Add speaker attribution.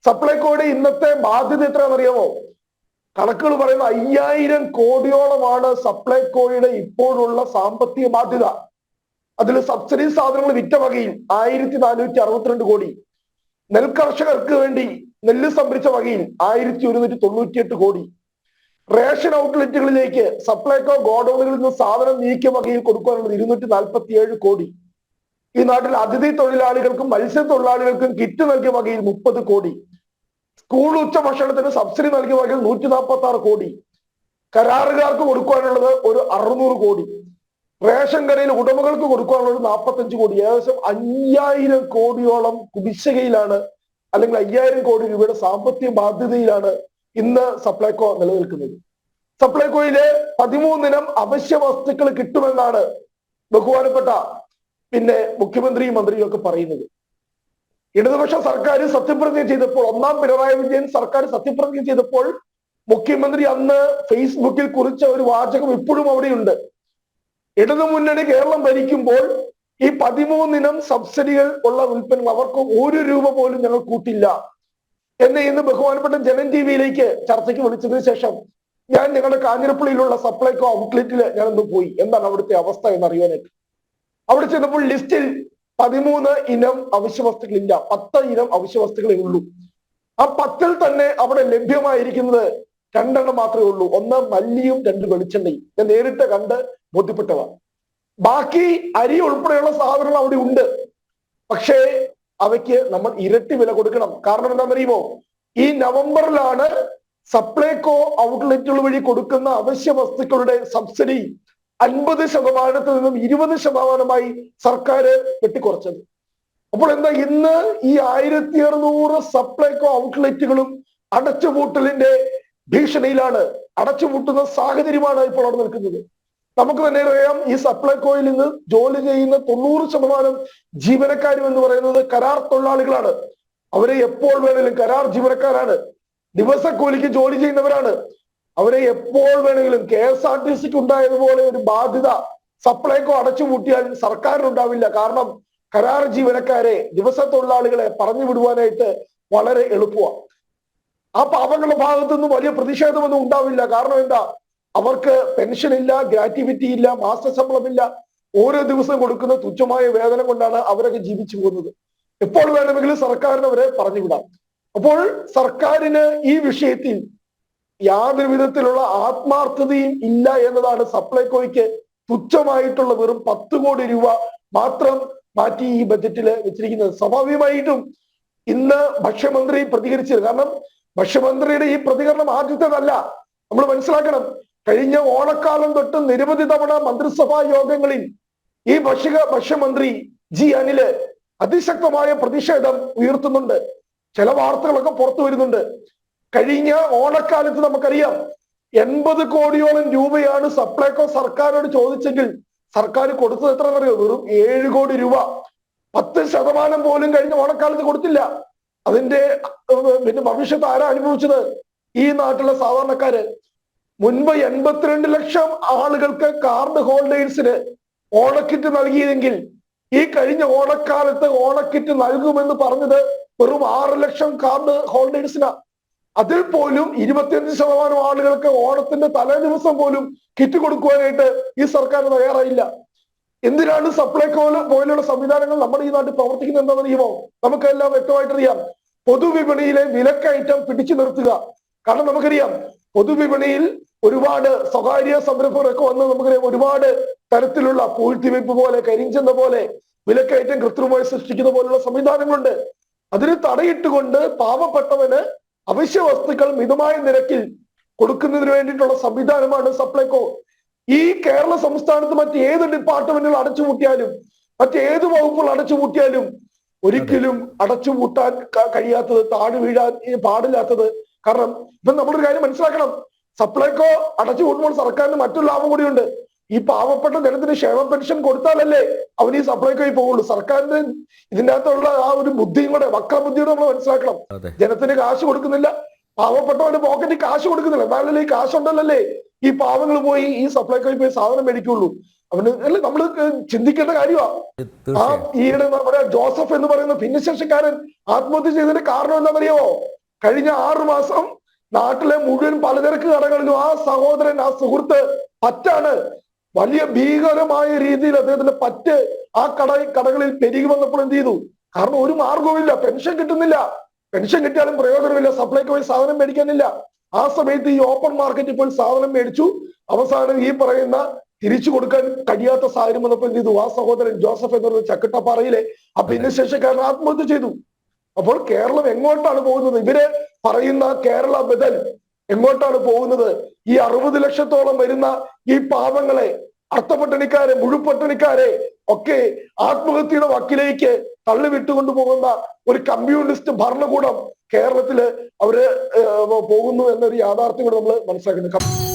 Speaker 1: സപ്ലൈകോയുടെ ഇന്നത്തെ ബാധ്യത എത്രയാണെന്നറിയാമോ? കണക്കുകൾ പറയുന്ന 5000 കോടിയോളമാണ് സപ്ലൈകോയുടെ ഇപ്പോഴുള്ള സാമ്പത്തിക ബാധ്യത. അതിൽ സബ്സിഡി സാധനങ്ങൾ വിറ്റ വകയിൽ 1462 കോടി, നെൽകർഷകർക്ക് വേണ്ടി നെല്ല് സംഭരിച്ച വകയിൽ 1198 കോടി, റേഷൻ ഔട്ട്ലെറ്റുകളിലേക്ക് സപ്ലൈകോ ഗോഡൌണുകളിൽ നിന്ന് സാധനം നീക്കിയ വകയിൽ കൊടുക്കാനുള്ളത് 247 കോടി, ഈ നാട്ടിൽ അതിഥി തൊഴിലാളികൾക്കും മത്സ്യത്തൊഴിലാളികൾക്കും കിറ്റ് നൽകിയ വകയിൽ 30 കോടി, സ്കൂൾ ഉച്ചഭക്ഷണത്തിന് സബ്സിഡി നൽകിയ വകയിൽ 146 കോടി, കരാറുകാർക്ക് കൊടുക്കാനുള്ളത് ഒരു 600 കോടി, റേഷൻ കടയിൽ ഉടമകൾക്ക് കൊടുക്കാനുള്ളത് 45 കോടി. ഏകദേശം 5000 കോടിയോളം കുടിശ്ശികയിലാണ്, അല്ലെങ്കിൽ 5000 കോടി രൂപയുടെ സാമ്പത്തിക ബാധ്യതയിലാണ് ഇന്ന് സപ്ലൈകോ നിലനിൽക്കുന്നത്. സപ്ലൈകോയിലെ 13 ഇനം അവശ്യ വസ്തുക്കൾ കിട്ടുമെന്നാണ് ബഹുമാനപ്പെട്ട മുഖ്യമന്ത്രിയും മന്ത്രിയും ഒക്കെ പറയുന്നത്. ഇടതുപക്ഷ സർക്കാർ സത്യപ്രതിജ്ഞ ചെയ്തപ്പോൾ, ഒന്നാം പിണറായി വിജയൻ സർക്കാർ സത്യപ്രതിജ്ഞ ചെയ്തപ്പോൾ മുഖ്യമന്ത്രി അന്ന് ഫേസ്ബുക്കിൽ കുറിച്ച ഒരു വാചകം ഇപ്പോഴും അവിടെയുണ്ട്. ഇടതുമുന്നണി കേരളം ഭരിക്കുമ്പോൾ ഈ 13 ഇനം സബ്സിഡികൾ ഉള്ള ഉൽപ്പന്നങ്ങൾ അവർക്ക് 1 രൂപ പോലും ഞങ്ങൾ കൂട്ടില്ല എന്നെ ഇന്ന് ബഹുമാനപ്പെട്ട ജനൻ ടിവിയിലേക്ക് ചർച്ചയ്ക്ക് വിളിച്ചതിന് ശേഷം ഞാൻ ഞങ്ങളുടെ കാഞ്ഞിരപ്പള്ളിയിലുള്ള സപ്ലൈകോ ഔട്ട്ലെറ്റിൽ ഞാനൊന്ന് പോയി. എന്താണ് അവിടുത്തെ അവസ്ഥ എന്നറിയാനായിട്ട്. അവിടെ ചെന്നപ്പോൾ ലിസ്റ്റിൽ 13 ഇനം അവശ്യ വസ്തുക്കളില്ല, 10 ഇനം അവശ്യ വസ്തുക്കളേ ഉള്ളൂ. ആ 10ൽ തന്നെ അവിടെ ലഭ്യമായിരിക്കുന്നത് 2 എണ്ണം മാത്രമേ ഉള്ളൂ. ഒന്ന് മല്ലിയും 2 വെളിച്ചെണ്ണയും. ഞാൻ നേരിട്ട് കണ്ട് ബോധ്യപ്പെട്ടവ. ബാക്കി അരി ഉൾപ്പെടെയുള്ള സാധനങ്ങൾ അവിടെ ഉണ്ട്. പക്ഷേ അവയ്ക്ക് നമ്മൾ ഇരട്ടി വില കൊടുക്കണം. കാരണം എന്താണെന്നറിയുമോ? ഈ നവംബറിലാണ് സപ്ലൈകോ ഔട്ട്ലെറ്റുകൾ വഴി കൊടുക്കുന്ന അവശ്യ വസ്തുക്കളുടെ സബ്സിഡി 50% നിന്നും 20% സർക്കാർ വെട്ടിക്കുറച്ചത്. അപ്പോൾ എന്താ, ഇന്ന് ഈ 1600 സപ്ലൈകോ ഔട്ട്ലെറ്റുകളും അടച്ചുപൂട്ടലിന്റെ ഭീഷണിയിലാണ്, അടച്ചുപൂട്ടുന്ന സാഹചര്യമാണ് ഇപ്പോൾ അവിടെ നിൽക്കുന്നത്. നമുക്ക് തന്നെ അറിയാം, ഈ സപ്ലൈകോയിൽ നിന്ന് ജോലി ചെയ്യുന്ന 90% ജീവനക്കാരും എന്ന് പറയുന്നത് കരാർ തൊഴിലാളികളാണ്. അവരെ എപ്പോൾ വേണമെങ്കിലും, കരാർ ജീവനക്കാരാണ്, ദിവസക്കൂലിക്ക് ജോലി ചെയ്യുന്നവരാണ്. അവരെ എപ്പോൾ വേണമെങ്കിലും KSRTCക്ക് ഉണ്ടായതുപോലെ ഒരു ബാധ്യത സപ്ലൈകോ അടച്ചുപൂട്ടിയാൽ സർക്കാരിനുണ്ടാവില്ല. കാരണം കരാർ ജീവനക്കാരെ, ദിവസ തൊഴിലാളികളെ പറഞ്ഞു വിടുവാനായിട്ട് വളരെ എളുപ്പമാണ്. ആ പാവങ്ങളുടെ ഭാഗത്തുനിന്ന് വലിയ പ്രതിഷേധമൊന്നും ഉണ്ടാവില്ല. കാരണം എന്താ, അവർക്ക് പെൻഷൻ ഇല്ല, ഗ്രാറ്റുവിറ്റി ഇല്ല, മാസശമ്പളമില്ല. ഓരോ ദിവസം കൊടുക്കുന്ന തുച്ഛമായ വേതനം കൊണ്ടാണ് അവരൊക്കെ ജീവിച്ചു പോകുന്നത്. എപ്പോൾ വേണമെങ്കിലും സർക്കാരിന് അവരെ പറഞ്ഞു വിടാം. അപ്പോൾ സർക്കാരിന് ഈ വിഷയത്തിൽ യാതൊരു വിധത്തിലുള്ള ആത്മാർത്ഥതയും ഇല്ല എന്നതാണ് സപ്ലൈകോയ്ക്ക് തുച്ഛമായിട്ടുള്ള വെറും 10 കോടി രൂപ മാത്രം മാറ്റി ഈ ബജറ്റിൽ വെച്ചിരിക്കുന്നത്. സ്വാഭാവികമായിട്ടും ഇന്ന് ഭക്ഷ്യമന്ത്രി പ്രതികരിച്ചത്, കാരണം ഭക്ഷ്യമന്ത്രിയുടെ ഈ പ്രതികരണം ആദ്യത്തേതല്ല. നമ്മൾ മനസ്സിലാക്കണം, കഴിഞ്ഞ ഓണക്കാലം തൊട്ട് നിരവധി തവണ മന്ത്രിസഭാ യോഗങ്ങളിൽ ഈ ഭക്ഷ്യമന്ത്രി ജി അനില് അതിശക്തമായ പ്രതിഷേധം ഉയർത്തുന്നുണ്ട്. ചില വാർത്തകളൊക്കെ പുറത്തു വരുന്നുണ്ട്. കഴിഞ്ഞ ഓണക്കാലത്ത് നമുക്കറിയാം 80 കോടിയോളം രൂപയാണ് സപ്ലൈകോ സർക്കാരോട് ചോദിച്ചെങ്കിൽ സർക്കാർ കൊടുത്തത് എത്രയെന്നറിയോ? വെറും 7 കോടി രൂപ. 10% പോലും കഴിഞ്ഞ ഓണക്കാലത്ത് കൊടുത്തില്ല. അതിന്റെ ഭവിഷ്യത്ത് ആരാ അനുഭവിച്ചത്? ഈ നാട്ടിലെ സാധാരണക്കാര്. മുൻപ് 82 ലക്ഷം ആളുകൾക്ക് കാർഡ് ഹോൾഡേഴ്സിന് ഓണക്കിറ്റ് നൽകിയതെങ്കിൽ ഈ കഴിഞ്ഞ ഓണക്കാലത്ത് ഓണക്കിറ്റ് നൽകുമെന്ന് പറഞ്ഞത് വെറും 6 ലക്ഷം കാർഡ് ഹോൾഡേഴ്സിനാ. അതിൽ പോലും 25% ആളുകൾക്ക് ഓണത്തിന്റെ തലേ ദിവസം പോലും കിറ്റ് കൊടുക്കുവാനായിട്ട് ഈ സർക്കാർ തയ്യാറായില്ല. എന്തിനാണ് സപ്ലൈകോ പോലുള്ള സംവിധാനങ്ങൾ നമ്മുടെ ഈ നാട്ടിൽ പ്രവർത്തിക്കുന്നത് എന്താണെന്നറിയുമോ? നമുക്കെല്ലാം വ്യക്തമായിട്ടറിയാം. പൊതുവിപണിയിലെ വിലക്കയറ്റം പിടിച്ചു നിർത്തുക. കാരണം നമുക്കറിയാം, പൊതുവിപണിയിൽ ഒരുപാട് സ്വകാര്യ സംരംഭകരൊക്കെ വന്ന് നമുക്കറിയാം ഒരുപാട് തരത്തിലുള്ള പൂഴ്ത്തിവെപ്പ് പോലെ, കരിഞ്ചന്ത പോലെ വിലക്കയറ്റം കൃത്രിമമായി സൃഷ്ടിക്കുന്ന പോലുള്ള സംവിധാനങ്ങളുണ്ട്. അതിന് തടയിട്ടുകൊണ്ട് പാവപ്പെട്ടവന് അവശ്യ വസ്തുക്കൾ മിതമായ നിരക്കിൽ കൊടുക്കുന്നതിന് വേണ്ടിയിട്ടുള്ള സംവിധാനമാണ് സപ്ലൈകോ. ഈ കേരള സംസ്ഥാനത്ത് മറ്റേത് ഡിപ്പാർട്ട്മെന്റുകൾ അടച്ചുപൂട്ടിയാലും, മറ്റേത് വകുപ്പുകൾ അടച്ചുപൂട്ടിയാലും ഒരിക്കലും അടച്ചുപൂട്ടാൻ കഴിയാത്തത്, താഴെ വീഴാൻ പാടില്ലാത്തത്. കാരണം ഇപ്പം നമ്മളൊരു കാര്യം മനസ്സിലാക്കണം, സപ്ലൈകോ അടച്ചുപൂട്ടുമ്പോൾ സർക്കാരിന് മറ്റൊരു ലാഭം കൂടിയുണ്ട്. ഈ പാവപ്പെട്ട ജനത്തിന് ക്ഷേമ പെൻഷൻ കൊടുത്താലല്ലേ അവൻ ഈ സപ്ലൈകോയിൽ പോകുള്ളൂ. സർക്കാരിന് ഇതിൻ്റെ അകത്തുള്ള ആ ഒരു ബുദ്ധിയും കൂടെ, വക്രബുദ്ധിയോടെ നമ്മൾ മനസ്സിലാക്കണം. ജനത്തിന് കാശ് കൊടുക്കുന്നില്ല, പാവപ്പെട്ടവന്റെ പോക്കറ്റിൽ കാശ് കൊടുക്കുന്നില്ല. എന്നാലല്ലേ ഈ കാശുണ്ടല്ലേ ഈ പാവങ്ങൾ പോയി ഈ സപ്ലൈകോയിൽ പോയി സാധനം മേടിക്കുള്ളൂ. അവന് അല്ലെ നമ്മൾ ചിന്തിക്കേണ്ട കാര്യമാണ്. ഈയിടെ നമ്മുടെ ജോസഫ് എന്ന് പറയുന്ന ഭിന്നശേഷിക്കാരൻ ആത്മഹത്യ ചെയ്തതിന്റെ കാരണം എന്താണെന്നറിയാമോ? കഴിഞ്ഞ 6 മാസം നാട്ടിലെ മുഴുവൻ പലചരക്ക് കടകളിലും ആ സഹോദരൻ, ആ സുഹൃത്ത് പറ്റാണ്. വലിയ ഭീകരമായ രീതിയിൽ അദ്ദേഹത്തിന്റെ പറ്റ് ആ കടകളിൽ പെരുകി വന്നപ്പോൾ എന്ത് ചെയ്തു? കാരണം ഒരു മാർഗവുമില്ല, പെൻഷൻ കിട്ടുന്നില്ല, പെൻഷൻ കിട്ടിയാലും പ്രയോജനമില്ല, സപ്ലൈകോയിൽ സാധനം മേടിക്കാനില്ല. ആ സമയത്ത് ഈ ഓപ്പൺ മാർക്കറ്റിൽ പോയി സാധനം മേടിച്ചു. അവസാനം ഈ പറയുന്ന തിരിച്ചു കൊടുക്കാൻ കഴിയാത്ത സാഹചര്യം വന്നപ്പോൾ എന്ത് ചെയ്തു? ആ സഹോദരൻ ജോസഫ് എന്ന് പറയുന്ന ചക്കട്ടപ്പാറയിലെ ആ ഭിന്നശേഷിക്കാരൻ ആത്മഹത്യ ചെയ്തു. അപ്പോൾ കേരളം എങ്ങോട്ടാണ് പോകുന്നത്? ഇവര് പറയുന്ന കേരള ബദൽ എങ്ങോട്ടാണ് പോകുന്നത്? ഈ 60 ലക്ഷത്തോളം വരുന്ന ഈ പാവങ്ങളെ, അർത്ഥപട്ടണിക്കാരെ, മുഴുപട്ടണിക്കാരെ ഒക്കെ ആത്മഹത്യയുടെ വക്കിലേക്ക് തള്ളിവിട്ടുകൊണ്ടു പോകുന്ന ഒരു കമ്മ്യൂണിസ്റ്റ് ഭരണകൂടം കേരളത്തില് അവര് പോകുന്നു എന്നൊരു യാഥാർത്ഥ്യം കൂടെ നമ്മൾ മനസ്സിലാക്കുന്നു.